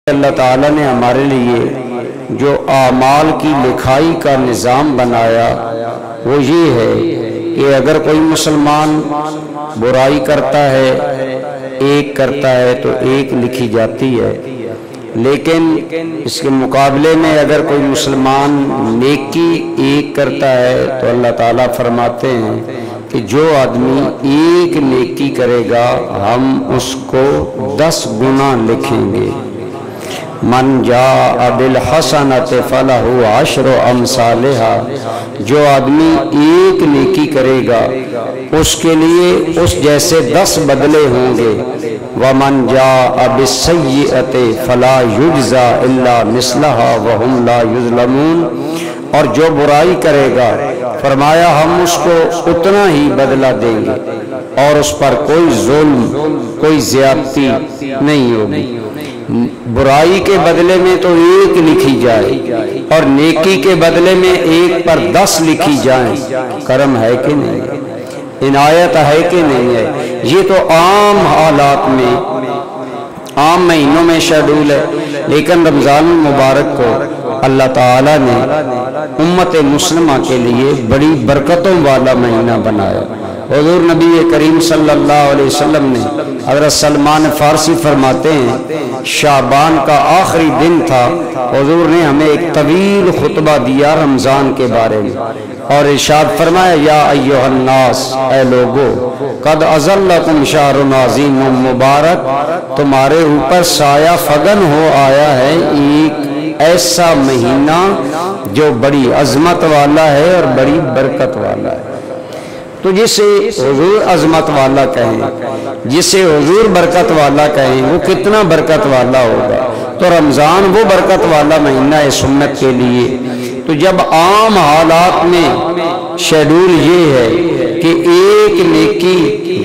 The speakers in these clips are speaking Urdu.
اللہ تعالیٰ نے ہمارے لیے جو اعمال کی لکھائی کا نظام بنایا وہ یہ ہے کہ اگر کوئی مسلمان برائی کرتا ہے، ایک کرتا ہے تو ایک لکھی جاتی ہے، لیکن اس کے مقابلے میں اگر کوئی مسلمان نیکی ایک کرتا ہے تو اللہ تعالیٰ فرماتے ہیں کہ جو آدمی ایک نیکی کرے گا ہم اس کو 10 گنا لکھیں گے۔ من جاء بالحسنۃ فلہ عشر امثالها، جو آدمی ایک نیکی کرے گا اس کے لیے اس جیسے 10 بدلے ہوں گے۔ ومن جاء بالسیئۃ فلا یجزی الا مثلها وهم لا یظلمون، اور جو برائی کرے گا فرمایا ہم اس کو اتنا ہی بدلہ دیں گے اور اس پر کوئی ظلم کوئی زیادتی نہیں ہوگی۔ برائی کے بدلے میں تو ایک لکھی جائے اور نیکی کے بدلے میں ایک پر 10 لکھی جائیں، کرم ہے کہ نہیں، عنایت ہے کہ نہیں ہے؟ یہ تو عام حالات میں عام مہینوں میں شیڈول ہے، لیکن رمضان المبارک کو اللہ تعالیٰ نے امت مسلمہ کے لیے بڑی برکتوں والا مہینہ بنایا۔ حضور نبی کریم صلی اللہ علیہ وسلم نے، حضرت سلمان فارسی فرماتے ہیں شعبان کا آخری دن تھا، حضور نے ہمیں ایک طویل خطبہ دیا رمضان کے بارے میں اور ارشاد فرمایا یا ایھا الناس، اے لوگو، قد اظلکم شہر عظیم مبارک، تمہارے اوپر سایہ فگن ہو آیا ہے ایک ایسا مہینہ جو بڑی عظمت والا ہے اور بڑی برکت والا ہے۔ تو جسے حضور عظمت والا کہیں، جسے حضور برکت والا کہیں، وہ کتنا برکت والا ہوگا۔ تو رمضان وہ برکت والا مہینہ ہے اس امت کے لیے۔ تو جب عام حالات میں شیڈول یہ ہے کہ ایک نیکی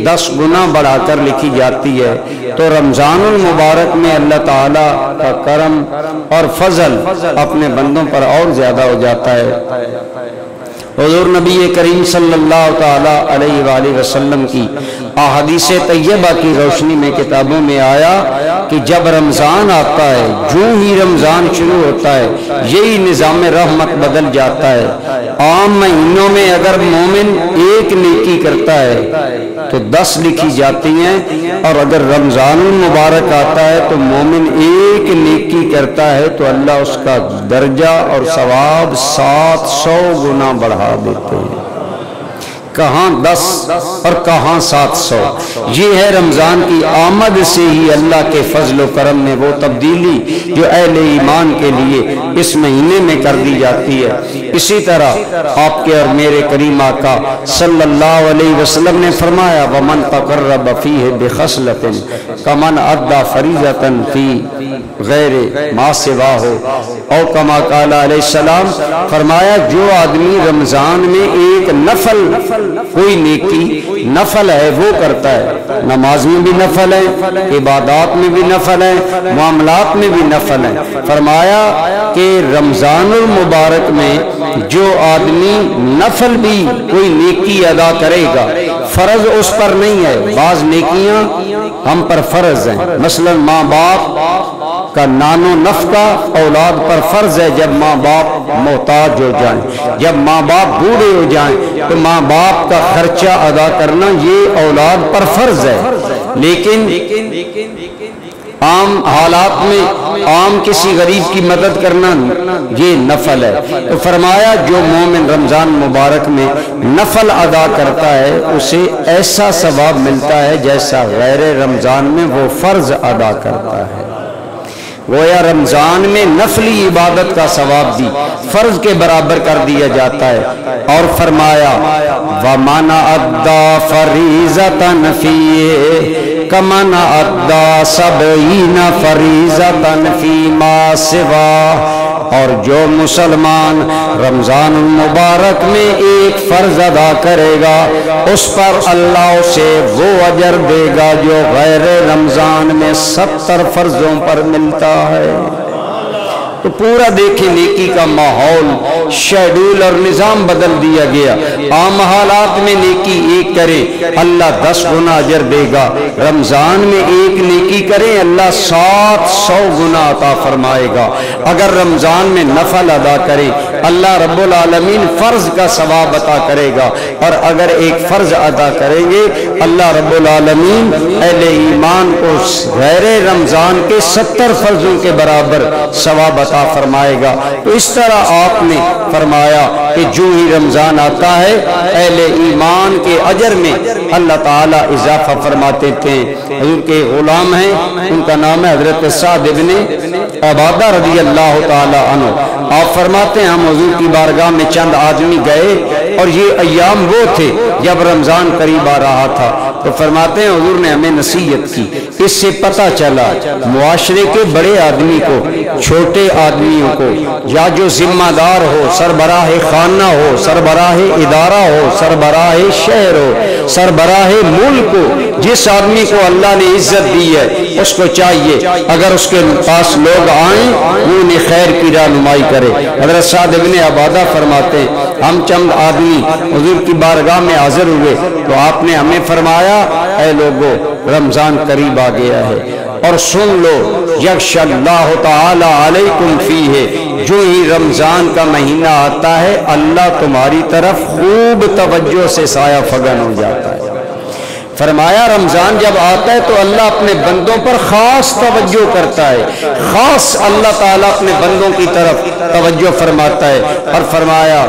10 گنا بڑھا کر لکھی جاتی ہے، تو رمضان المبارک میں اللہ تعالیٰ کا کرم اور فضل اپنے بندوں پر اور زیادہ ہو جاتا ہے۔ حضور نبی کریم صلی اللہ تعالیٰ علیہ وآلہ وسلم کی احادیث طیبہ کی روشنی میں کتابوں میں آیا کہ جب رمضان آتا ہے، جو ہی رمضان شروع ہوتا ہے یہی نظام رحمت بدل جاتا ہے۔ عام مہینوں میں اگر مومن ایک نیکی کرتا ہے تو 10 لکھی جاتی ہیں، اور اگر رمضان المبارک آتا ہے تو مومن ایک نیکی کرتا ہے تو اللہ اس کا درجہ اور ثواب 700 گنا بڑھا دیتے ہیں۔ کہاں 10 اور کہاں 700۔ یہ ہے رمضان کی آمد سے ہی اللہ کے فضل و کرم میں وہ تبدیلی جو اہل ایمان کے لیے اس مہینے میں کر دی جاتی ہے۔ اسی طرح آپ کے اور میرے کریم آقا صلی اللہ علیہ وسلم نے فرمایا وَمَن تَقَرَّبَ فِيهِ بِخَصْلَةٍ كَمَنْ أَدَّى فَرِيضَةً فِي غَيْرِ مَا سِوَاهُ، او کما قال علیہ السلام، فرمایا جو آدمی رمضان میں ایک نفل کوئی نیکی نفل ہے وہ کرتا ہے، نماز میں بھی نفل ہے، عبادات میں بھی نفل ہے، معاملات میں بھی نفل ہے، فرمایا کہ رمضان المبارک میں جو آدمی نفل بھی کوئی نیکی ادا کرے گا، فرض اس پر نہیں ہے، بعض نیکیاں ہم پر فرض ہیں، مثلا ماں باپ کا نان و نفقہ اولاد پر فرض ہے جب ماں باپ محتاج ہو جائیں، جب ماں باپ بوڑھے ہو جائیں تو ماں باپ کا خرچہ ادا کرنا یہ اولاد پر فرض ہے، لیکن عام حالات میں عام کسی غریب کی مدد کرنا یہ نفل ہے۔ تو فرمایا جو مومن رمضان مبارک میں نفل ادا کرتا ہے اسے ایسا ثواب ملتا ہے جیسا غیر رمضان میں وہ فرض ادا کرتا ہے۔ گویا رمضان میں نفلی عبادت کا ثواب بھی فرض کے برابر کر دیا جاتا ہے، اور فرمایا وَمَنْ أَدَّى فَرِيضَةً فِيهِ كَمَنْ أَدَّى 70 فَرِيضَةً فِيمَا سِوَاهُ، اور جو مسلمان رمضان المبارک میں ایک فرض ادا کرے گا اس پر اللہ اسے وہ اجر دے گا جو غیر رمضان میں 70 فرضوں پر ملتا ہے۔ تو پورا دیکھیں نیکی کا ماحول، شیڈول اور نظام بدل دیا گیا۔ عام حالات میں نیکی ایک کرے اللہ 10 گنا اجر دے گا، رمضان میں ایک نیکی کریں اللہ 700 گنا عطا فرمائے گا۔ اگر رمضان میں نفل ادا کریں اللہ رب العالمین فرض کا ثواب عطا کرے گا، اور اگر ایک فرض ادا کریں گے اللہ رب العالمین اہل ایمان کو غیر رمضان کے 70 فرضوں کے برابر ثواب عطا فرمائے گا۔ تو اس طرح آپ نے فرمایا کہ جو ہی رمضان آتا ہے اہل ایمان کے اجر میں اللہ تعالیٰ اضافہ فرماتے تھے۔ حضور کے غلام ہیں، ان کا نام ہے حضرت سعد ابن عبادہ رضی اللہ تعالیٰ عنہ۔ آپ فرماتے ہیں ہم حضور کی بارگاہ میں چند آدمی گئے اور یہ ایام وہ تھے جب رمضان قریب آ رہا تھا، تو فرماتے ہیں حضور نے ہمیں نصیحت کی۔ اس سے پتہ چلا معاشرے کے بڑے آدمی کو، چھوٹے آدمیوں کو، یا جو ذمہ دار ہو، سربراہ خانہ ہو، سربراہ ادارہ ہو، سربراہ شہر ہو، سربراہ ملک ہو، جس آدمی کو اللہ نے عزت دی ہے اس کو چاہیے اگر اس کے پاس لوگ آئیں وہ انہیں خیر کی رہنمائی کرے۔ حضرت سعد ابن عبادہ فرماتے ہیں ہم چند آدمی حضور کی بارگاہ میں حاضر ہوئے تو آپ نے ہمیں فرمایا اے لوگو رمضان قریب آ گیا ہے اور سن لو یکش اللہ تعالی علیکم فیہ، جو ہی رمضان کا مہینہ آتا ہے اللہ تمہاری طرف خوب توجہ سے سایہ فگن ہو جاتا ہے۔ فرمایا رمضان جب آتا ہے تو اللہ اپنے بندوں پر خاص توجہ کرتا ہے، خاص اللہ تعالیٰ اپنے بندوں کی طرف توجہ فرماتا ہے۔ اور فرمایا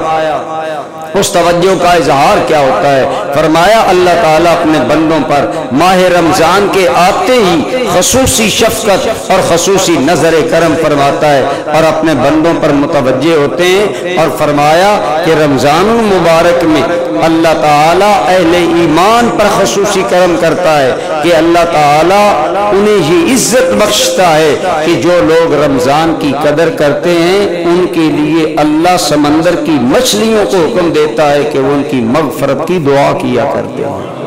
اس توجہ کا اظہار کیا ہوتا ہے؟ فرمایا اللہ تعالیٰ اپنے بندوں پر ماہ رمضان کے آتے ہی خصوصی شفقت اور خصوصی نظر کرم فرماتا ہے اور اپنے بندوں پر متوجہ ہوتے ہیں۔ اور فرمایا کہ رمضان المبارک میں اللہ تعالیٰ اہل ایمان پر خصوصی کرم کرتا ہے کہ اللہ تعالیٰ انہیں یہ عزت بخشتا ہے کہ جو لوگ رمضان کی قدر کرتے ہیں ان کے لیے اللہ سمندر کی مچھلیوں کو حکم دیتا ہے کہ وہ ان کی مغفرت کی دعا کیا کرتے ہیں۔